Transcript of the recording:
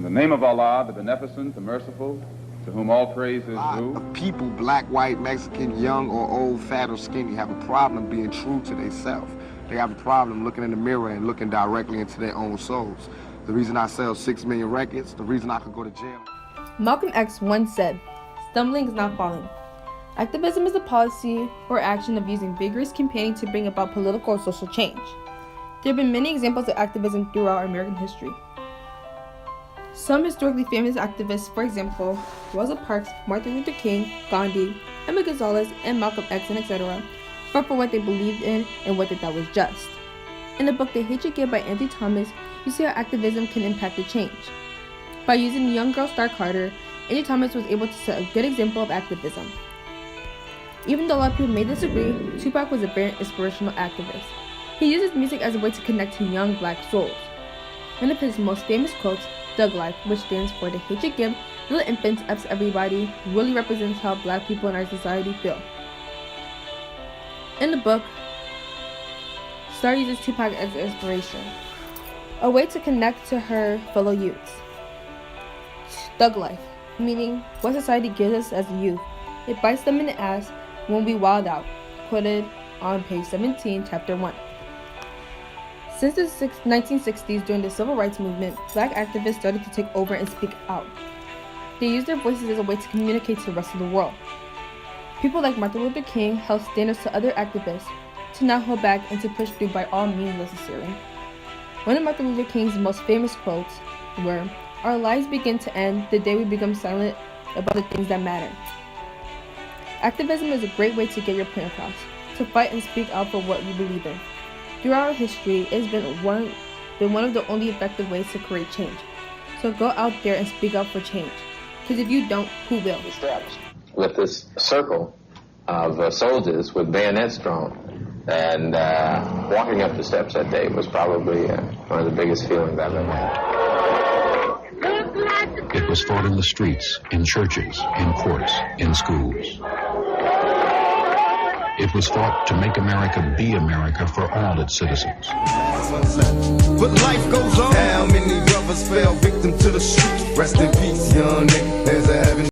the name of Allah, the Beneficent, the Merciful, to whom all praise is due. People, black, white, Mexican, young or old, fat or skinny, have a problem being true to themselves. They have a problem looking in the mirror and looking directly into their own souls. The reason I sell 6 million records, the reason I could go to jail. Malcolm X once said, "Stumbling is not falling." Activism is a policy or action of using vigorous campaigning to bring about political or social change. There have been many examples of activism throughout American history. Some historically famous activists, for example, Rosa Parks, Martin Luther King, Gandhi, Emma Gonzalez, and Malcolm X, and etc., fought for what they believed in and what they thought was just. In the book The Hate You Give by Anthony Thomas, you see how activism can impact the change. By using the young girl Star Carter, Anthony Thomas was able to set a good example of activism. Even though a lot of people may disagree, Tupac was a very inspirational activist. He uses music as a way to connect to young black souls. One of his most famous quotes, "Thug Life," which stands for "The hate you give little infants ups everybody," really represents how black people in our society feel. In the book, Star uses Tupac as inspiration, a way to connect to her fellow youths. Thug life, meaning what society gives us as a youth. It bites them in the ass when we wild out, quoted on page 17, chapter 1. Since the 1960s, during the civil rights movement, black activists started to take over and speak out. They used their voices as a way to communicate to the rest of the world. People like Martin Luther King held standards to other activists to not hold back and to push through by all means necessary. One of Martin Luther King's most famous quotes were, "Our lives begin to end the day we become silent about the things that matter." Activism is a great way to get your point across, to fight and speak out for what you believe in. Throughout history, it's been one of the only effective ways to create change. So go out there and speak out for change. Because if you don't, who will? With this circle of soldiers with bayonets drawn, and walking up the steps that day was probably one of the biggest feelings I've ever had. It was fought in the streets, in churches, in courts, in schools. It was fought to make America be America for all its citizens. But life goes on. How many brothers fell victim to the streets? Rest in peace, young nigga. There's a heaven.